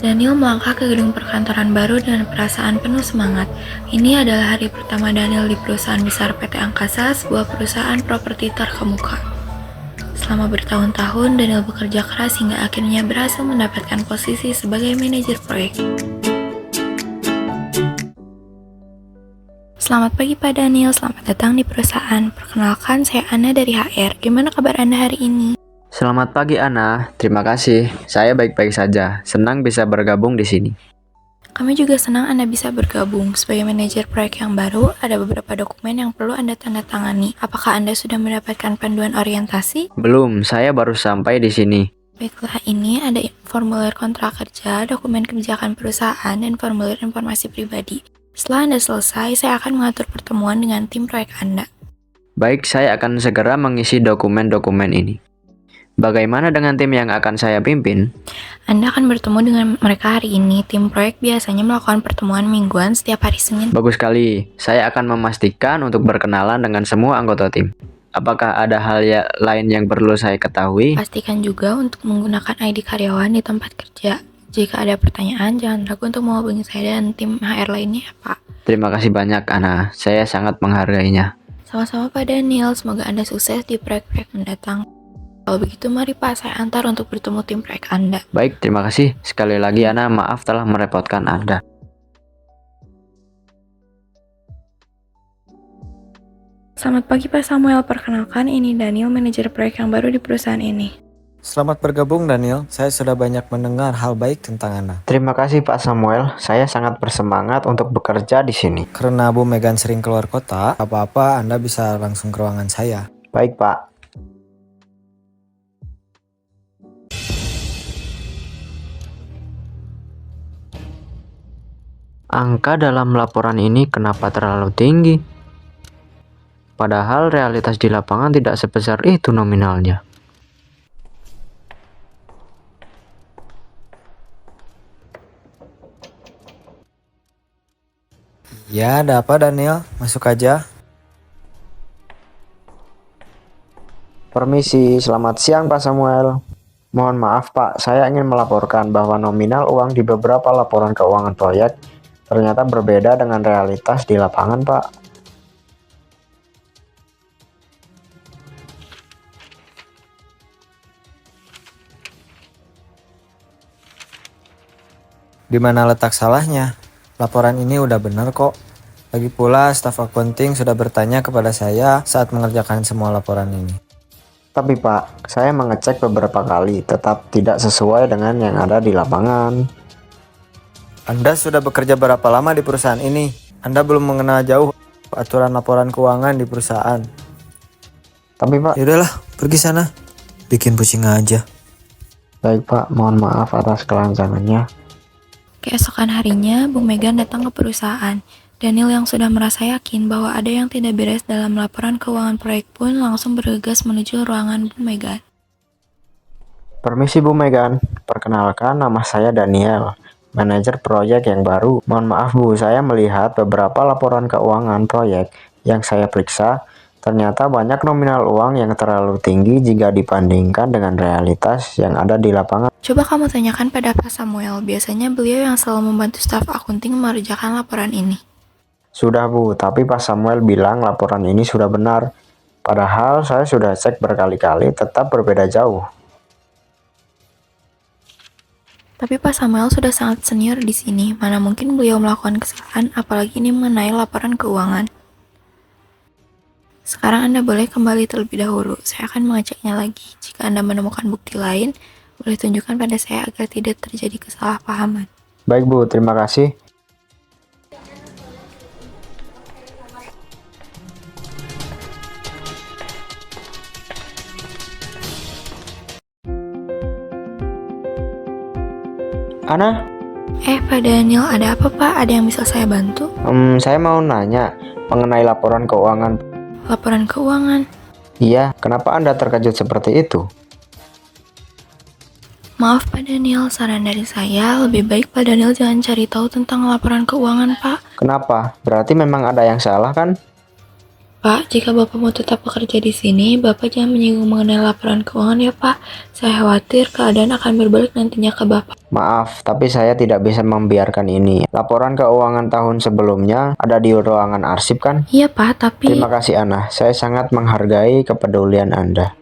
Daniel melangkah ke gedung perkantoran baru dengan perasaan penuh semangat. Ini adalah hari pertama Daniel di perusahaan besar PT Angkasa, sebuah perusahaan properti terkemuka. Selama bertahun-tahun, Daniel bekerja keras hingga akhirnya berhasil mendapatkan posisi sebagai manajer proyek. Selamat pagi Pak Daniel, selamat datang di perusahaan. Perkenalkan, saya Ana dari HR. Gimana kabar Anda hari ini? Selamat pagi Ana, terima kasih. Saya baik-baik saja. Senang bisa bergabung di sini. Kami juga senang Anda bisa bergabung. Sebagai manajer proyek yang baru, ada beberapa dokumen yang perlu Anda tanda tangani. Apakah Anda sudah mendapatkan panduan orientasi? Belum, saya baru sampai di sini. Baiklah, ini ada formulir kontrak kerja, dokumen kebijakan perusahaan, dan formulir informasi pribadi. Setelah Anda selesai, saya akan mengatur pertemuan dengan tim proyek Anda. Baik, saya akan segera mengisi dokumen-dokumen ini. Bagaimana dengan tim yang akan saya pimpin? Anda akan bertemu dengan mereka hari ini. Tim proyek biasanya melakukan pertemuan mingguan setiap hari Senin. Bagus sekali, saya akan memastikan untuk berkenalan dengan semua anggota tim. Apakah ada hal lain yang perlu saya ketahui? Pastikan juga untuk menggunakan ID karyawan di tempat kerja. Jika ada pertanyaan, jangan ragu untuk menghubungi saya dan tim HR lainnya ya Pak. Terima kasih banyak Ana, saya sangat menghargainya. Sama-sama Pak Daniel, semoga Anda sukses di proyek-proyek mendatang. Kalau begitu mari Pak, saya antar untuk bertemu tim proyek Anda. Baik, terima kasih. Sekali lagi Ana, maaf telah merepotkan Anda. Selamat pagi Pak Samuel, perkenalkan ini Daniel, manajer proyek yang baru di perusahaan ini. Selamat bergabung Daniel, saya sudah banyak mendengar hal baik tentang Ana. Terima kasih Pak Samuel, saya sangat bersemangat untuk bekerja di sini. Karena Bu Megan sering keluar kota, apa-apa Anda bisa langsung ke ruangan saya. Baik Pak. Angka dalam laporan ini kenapa terlalu tinggi? Padahal realitas di lapangan tidak sebesar itu nominalnya. Ya, ada apa Daniel? Masuk aja. Permisi, selamat siang Pak Samuel. Mohon maaf Pak, saya ingin melaporkan bahwa nominal uang di beberapa laporan keuangan proyek ternyata berbeda dengan realitas di lapangan Pak. Di mana letak salahnya? Laporan ini udah benar kok. Lagi pula, staf accounting sudah bertanya kepada saya saat mengerjakan semua laporan ini. Tapi Pak, saya mengecek beberapa kali, tetap tidak sesuai dengan yang ada di lapangan. Anda sudah bekerja berapa lama di perusahaan ini? Anda belum mengenal jauh aturan laporan keuangan di perusahaan. Tapi Pak, Yaudahlah, pergi sana. Bikin pusing aja. baik Pak, mohon maaf atas kelancangannya. Keesokan harinya, Bu Megan datang ke perusahaan. Daniel yang sudah merasa yakin bahwa ada yang tidak beres dalam laporan keuangan proyek pun langsung bergegas menuju ruangan Bu Megan. Permisi Bu Megan, perkenalkan nama saya Daniel, manajer proyek yang baru. Mohon maaf Bu, saya melihat beberapa laporan keuangan proyek yang saya periksa, ternyata banyak nominal uang yang terlalu tinggi jika dibandingkan dengan realitas yang ada di lapangan. Coba kamu tanyakan pada Pak Samuel, biasanya beliau yang selalu membantu staf akunting mengerjakan laporan ini. Sudah Bu, tapi Pak Samuel bilang laporan ini sudah benar. Padahal saya sudah cek berkali-kali, tetap berbeda jauh. Tapi Pak Samuel sudah sangat senior di sini, mana mungkin beliau melakukan kesalahan, apalagi ini mengenai laporan keuangan. Sekarang Anda boleh kembali terlebih dahulu, saya akan mengeceknya lagi. Jika Anda menemukan bukti lain, boleh tunjukkan pada saya agar tidak terjadi kesalahpahaman. Baik Bu, terima kasih. Ana, Pak Daniel, ada apa Pak? Ada yang bisa saya bantu? saya mau nanya mengenai laporan keuangan. Laporan keuangan? Iya, kenapa Anda terkejut seperti itu? Maaf Pak Daniel, saran dari saya, lebih baik Pak Daniel jangan cari tahu tentang laporan keuangan Pak. Kenapa? Berarti memang ada yang salah kan? Pak, jika Bapak mau tetap bekerja di sini, Bapak jangan menyinggung mengenai laporan keuangan ya, Pak. Saya khawatir keadaan akan berbalik nantinya ke Bapak. Maaf, tapi saya tidak bisa membiarkan ini. Laporan keuangan tahun sebelumnya ada di ruangan arsip kan? Iya, Pak, tapi... Terima kasih Ana, saya sangat menghargai kepedulian Anda.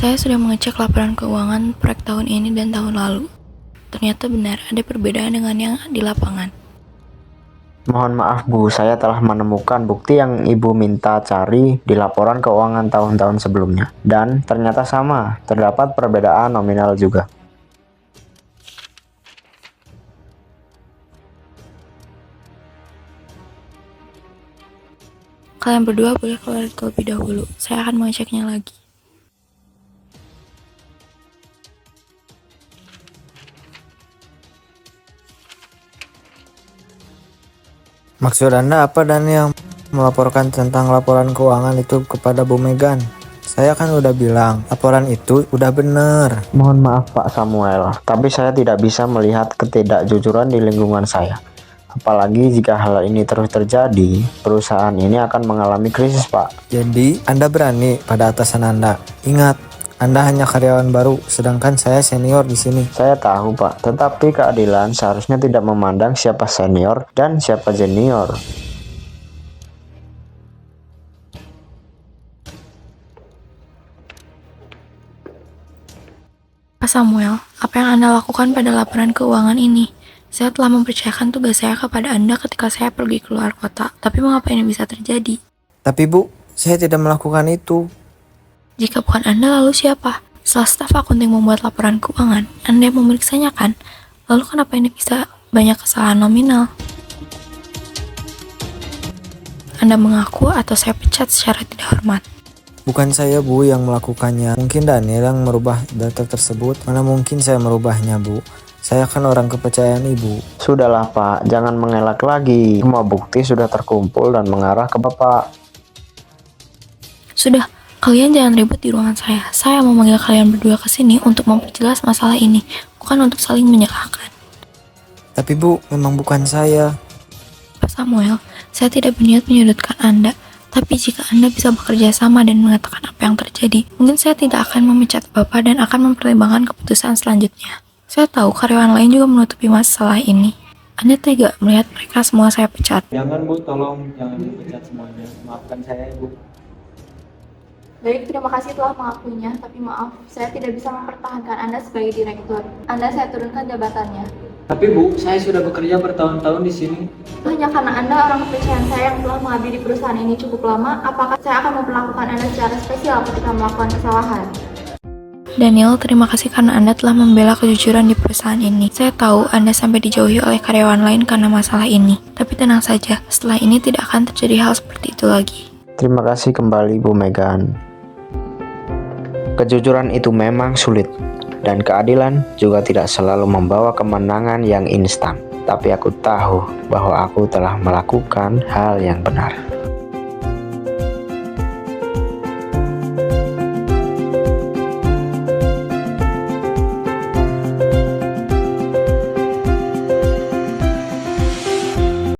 Saya sudah mengecek laporan keuangan proyek tahun ini dan tahun lalu. Ternyata benar ada perbedaan dengan yang di lapangan. Mohon maaf Bu, saya telah menemukan bukti yang Ibu minta cari di laporan keuangan tahun-tahun sebelumnya. Dan ternyata sama, terdapat perbedaan nominal juga. Kalian berdua boleh keluar terlebih dahulu. Saya akan mengeceknya lagi. Maksud Anda apa Daniel? Melaporkan tentang laporan keuangan itu kepada Bu Megan? Saya kan udah bilang, laporan itu udah bener. Mohon maaf Pak Samuel, tapi saya tidak bisa melihat ketidakjujuran di lingkungan saya. Apalagi jika hal ini terus terjadi, perusahaan ini akan mengalami krisis Pak. Jadi, Anda berani pada atasan Anda. Ingat, Anda hanya karyawan baru, sedangkan saya senior di sini. Saya tahu Pak, tetapi keadilan seharusnya tidak memandang siapa senior dan siapa junior. Pak Samuel, apa yang Anda lakukan pada laporan keuangan ini? Saya telah mempercayakan tugas saya kepada Anda ketika saya pergi keluar kota. Tapi mengapa ini bisa terjadi? Tapi Bu, saya tidak melakukan itu. Jika bukan Anda, lalu siapa? Setelah staf akunting membuat laporan keuangan, Anda yang memeriksanya kan? Lalu kenapa ini bisa banyak kesalahan nominal? Anda mengaku atau saya pecat secara tidak hormat? Bukan saya Bu yang melakukannya. Mungkin Daniel yang merubah data tersebut. Mana mungkin saya merubahnya Bu. Saya kan orang kepercayaan Ibu. Sudahlah Pak, jangan mengelak lagi. Semua bukti sudah terkumpul dan mengarah ke Bapak. Sudah, kalian jangan ribut di ruangan saya. Saya mau memanggil kalian berdua ke sini untuk memperjelas masalah ini, bukan untuk saling menyalahkan. Tapi Bu, memang bukan saya. Pak Samuel, saya tidak berniat menyudutkan Anda. Tapi jika Anda bisa bekerja sama dan mengatakan apa yang terjadi, mungkin saya tidak akan memecat Bapak dan akan mempertimbangkan keputusan selanjutnya. Saya tahu karyawan lain juga menutupi masalah ini. Anda tega melihat mereka semua saya pecat. Jangan Bu, tolong jangan dipecat semuanya. Maafkan saya Bu. Baik, terima kasih telah mengakuinya, tapi maaf, saya tidak bisa mempertahankan Anda sebagai direktur. Anda saya turunkan jabatannya. Tapi Bu, saya sudah bekerja bertahun-tahun di sini. Hanya karena Anda orang kepercayaan saya yang telah mengabdi di perusahaan ini cukup lama, apakah saya akan memperlakukan Anda secara spesial ketika melakukan kesalahan? Daniel, terima kasih karena Anda telah membela kejujuran di perusahaan ini. Saya tahu Anda sampai dijauhi oleh karyawan lain karena masalah ini. Tapi tenang saja, setelah ini tidak akan terjadi hal seperti itu lagi. Terima kasih kembali Bu Megan. Kejujuran itu memang sulit, dan keadilan juga tidak selalu membawa kemenangan yang instan. Tapi aku tahu bahwa aku telah melakukan hal yang benar.